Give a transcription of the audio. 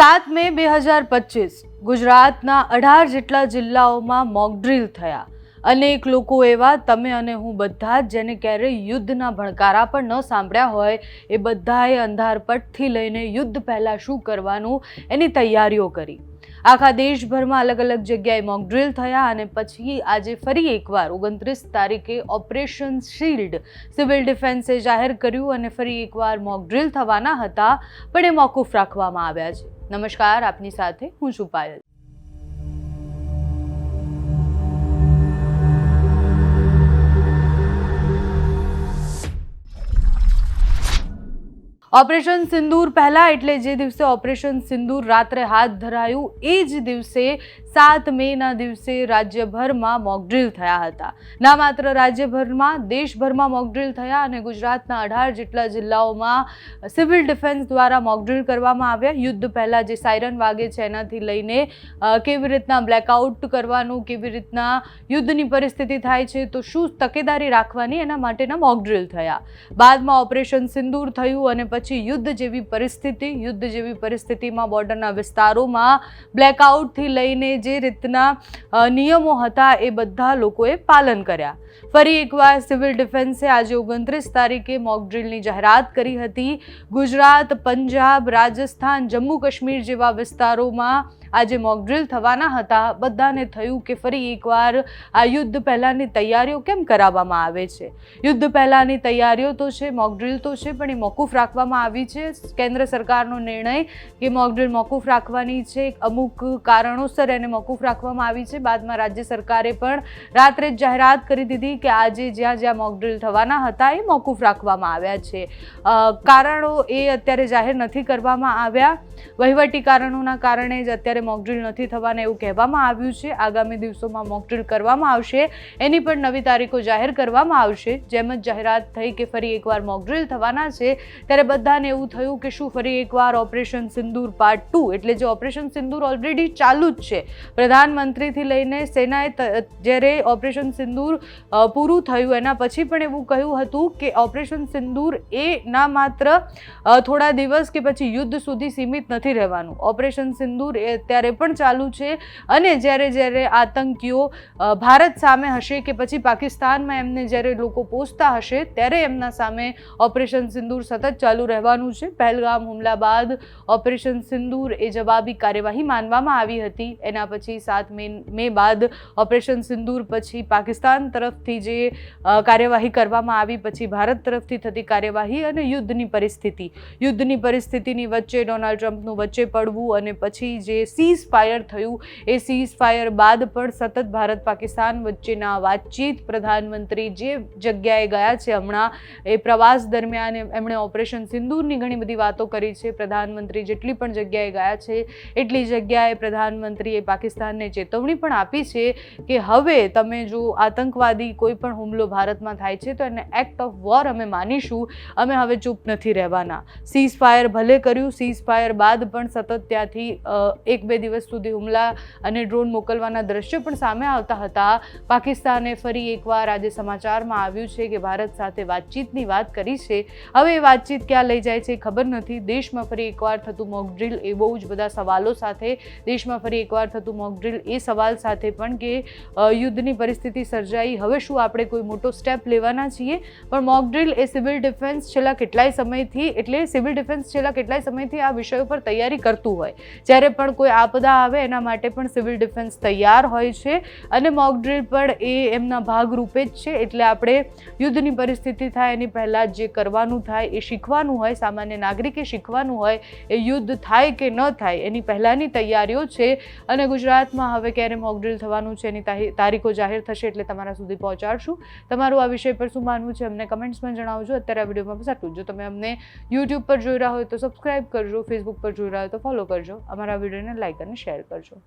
7 મે 2025 ગુજરાતના 18 જેટલા જિલ્લાઓમાં મોકડ્રીલ થયા। અનેક લોકો એવા તમે અને હું બધા જ જેને ક્યારેય યુદ્ધના ભણકારા પણ ન સાંભળ્યા હોય એ બધાએ અંધારપટથી લઈને યુદ્ધ પહેલાં શું કરવાનું એની તૈયારીઓ કરી। આખા દેશભરમાં અલગ અલગ જગ્યાએ મોકડ્રીલ થયા અને પછી આજે ફરી એકવાર 29 તારીખે ઓપરેશન શિલ્ડ સિવિલ ડિફેન્સે જાહેર કર્યું અને ફરી એકવાર મોકડ્રીલ થવાના હતા પણ એ મોકૂફ રાખવામાં આવ્યા છે। નમસ્કાર, આપની સાથે હું છું પાયલ। ઓપરેશન સિંદૂર પહેલાં એટલે જે દિવસે ઓપરેશન સિંદૂર રાત્રે હાથ ધરાયું એ જ દિવસે 7 મેના દિવસે રાજ્યભરમાં મોકડ્રીલ થયા હતા। ના માત્ર રાજ્યભરમાં, દેશભરમાં મોકડ્રીલ થયા અને ગુજરાતના 18 જેટલા જિલ્લાઓમાં સિવિલ ડિફેન્સ દ્વારા મોકડ્રીલ કરવામાં આવ્યા। યુદ્ધ પહેલાં જે સાયરન વાગે છે એનાથી લઈને કેવી રીતના બ્લેકઆઉટ કરવાનું, કેવી રીતના યુદ્ધની પરિસ્થિતિ થાય છે તો શું તકેદારી રાખવાની એના માટેના મોકડ્રીલ થયા। બાદમાં ઓપરેશન સિંદૂર થયું અને પછી યુદ્ધ જેવી પરિસ્થિતિમાં બોર્ડરના વિસ્તારોમાં બ્લેકઆઉટથી લઈને જે રીતના નિયમો હતા એ બધા લોકોએ પાલન કર્યા। ફરી એકવાર સિવિલ ડિફેન્સે આજે 29 તારીખે મોકડ્રીલની જાહેરાત કરી હતી। ગુજરાત, પંજાબ, રાજસ્થાન, જમ્મુ કાશ્મીર જેવા વિસ્તારોમાં આજે મોકડ્રીલ થવાના હતા। બધાને થયું કે ફરી એકવાર આ યુદ્ધ પહેલાંની તૈયારીઓ કેમ કરાવવામાં આવે છે। યુદ્ધ પહેલાંની તૈયારીઓ તો છે, મોકડ્રીલ તો છે, પણ એ મોકૂફ રાખવામાં આવી છે। કેન્દ્ર સરકારનો નિર્ણય કે મોકડ્રીલ મોકૂફ રાખવાની છે, અમુક કારણોસર એને મોકૂફ રાખવામાં આવી છે। બાદમાં રાજ્ય સરકારે પણ રાત્રે જ જાહેરાત કરી દીધી કે આજે જ્યાં જ્યાં મોકડ્રીલ થવાના હતા એ મોકૂફ રાખવામાં આવ્યા છે। કારણો એ અત્યારે જાહેર નથી કરવામાં આવ્યા। વહીવટી કારણોના કારણે જ અત્યારે મોકડ્રીલ નથી થવાના એવું કહેવામાં આવ્યું છે। આગામી દિવસોમાં મોકડ્રીલ કરવામાં આવશે, એની પણ નવી તારીખો જાહેર કરવામાં આવશે। જેમ જ જાહેરાત થઈ કે ફરી એકવાર મોકડ્રીલ થવાના છે ત્યારે બધાને એવું થયું કે શું ફરી એકવાર ઓપરેશન સિંદૂર પાર્ટ 2 એટલે જે ઓપરેશન સિંદૂર ઓલરેડી ચાલુ જ છે। પ્રધાનમંત્રીથી લઈને સેનાએ જ્યારે ઓપરેશન સિંદૂર પૂરું થયું એના પછી પણ એવું કહ્યું હતું કે ઓપરેશન સિંદૂર એ ના માત્ર થોડા દિવસ કે પછી યુદ્ધ સુધી સીમિત નથી રહેવાનું। ઓપરેશન સિંદૂર એ અત્યારે પણ ચાલુ છે અને જ્યારે આતંકીઓ ભારત સામે હશે કે પછી પાકિસ્તાનમાં એમને જ્યારે લોકો પહોંચતા હશે ત્યારે એમના સામે ઓપરેશન સિંદૂર સતત ચાલુ રહેવાનું છે। પહેલગામ હુમલા બાદ ઓપરેશન સિંદૂર એ જવાબી કાર્યવાહી માનવામાં આવી હતી। એના પછી 7 મે બાદ ઓપરેશન સિંદૂર પછી પાકિસ્તાન તરફથી જે કાર્યવાહી કરવામાં આવી, પછી ભારત તરફથી થતી કાર્યવાહી અને યુદ્ધની પરિસ્થિતિની વચ્ચે ડોનાલ્ડ ટ્રમ્પનું વચ્ચે પડવું અને પછી જે સીઝ ફાયર થયું એ સીઝ ફાયર બાદ પણ સતત ભારત પાકિસ્તાન વચ્ચેના વાતચીત, પ્રધાનમંત્રી જે જગ્યાએ ગયા છે હમણાં એ પ્રવાસ દરમિયાન એમણે ઓપરેશન સિંદૂરની ઘણી બધી વાતો કરી છે। પ્રધાનમંત્રી જેટલી પણ જગ્યાએ ગયા છે એટલી જગ્યાએ પ્રધાનમંત્રીએ પાકિસ્તાનને ચેતવણી પણ આપી છે કે હવે તમે જો આતંકવાદી કોઈ પણ હુમલો ભારતમાં થાય છે તો એને એક્ટ ઓફ વોર અમે માનીશું, અમે હવે ચૂપ નથી રહેવાના। સીઝ ફાયર ભલે કર્યું, સીઝ ફાયર બાદ પણ સતત ત્યાંથી 1-2 દિવસ સુધી હુમલા અને ડ્રોન મોકલવાના દ્રશ્યો પણ સામે આવતા હતા। પાકિસ્તાને ફરી એકવાર આજે સમાચારમાં આવ્યું છે કે ભારત સાથે વાતચીતની વાત કરી છે। હવે એ વાતચીત ક્યાં લઈ જાય છે ખબર નથી। દેશમાં ફરી એકવાર થતું મોકડ્રીલ એ બહુ જ બધા સવાલો સાથે, દેશમાં ફરી એકવાર થતું મોકડ્રીલ એ સવાલ સાથે પણ કે યુદ્ધની પરિસ્થિતિ સર્જાઈ, હવે શું આપણે કોઈ મોટો સ્ટેપ લેવાના છીએ। પણ મોકડ્રીલ એ સિવિલ ડિફેન્સ છેલ્લા કેટલાય સમયથી આ વિષયો પર તૈયારી કરતું હોય। જ્યારે પણ કોઈ આપદા આવે એના માટે પણ સિવિલ ડિફેન્સ તૈયાર હોય છે અને મોકડ્રીલ પણ એ એમના ભાગરૂપે જ છે। એટલે આપણે યુદ્ધની પરિસ્થિતિ થાય એની પહેલાં જે કરવાનું થાય એ શીખવાનું હોય, સામાન્ય નાગરિકે શીખવાનું હોય, એ યુદ્ધ થાય કે ન થાય એની પહેલાંની તૈયારીઓ છે। અને ગુજરાતમાં હવે ક્યારે મોકડ્રીલ થવાનું છે એની તારીખો જાહેર થશે એટલે તમારા સુધી પહોંચાડશું। તમારું આ વિષય પર શું માનવું છે અમને કમેન્ટ્સમાં જણાવજો। અત્યારે આ વિડીયોમાં બસ આટલું। જો તમે અમને યુટ્યુબ પર જોઈ રહ્યા હોય તો સબસ્ક્રાઇબ કરજો, ફેસબુક પર જોઈ રહ્યા હોય તો ફોલો કરજો, અમારા વિડીયોને લાઇક અને શેર કરજો।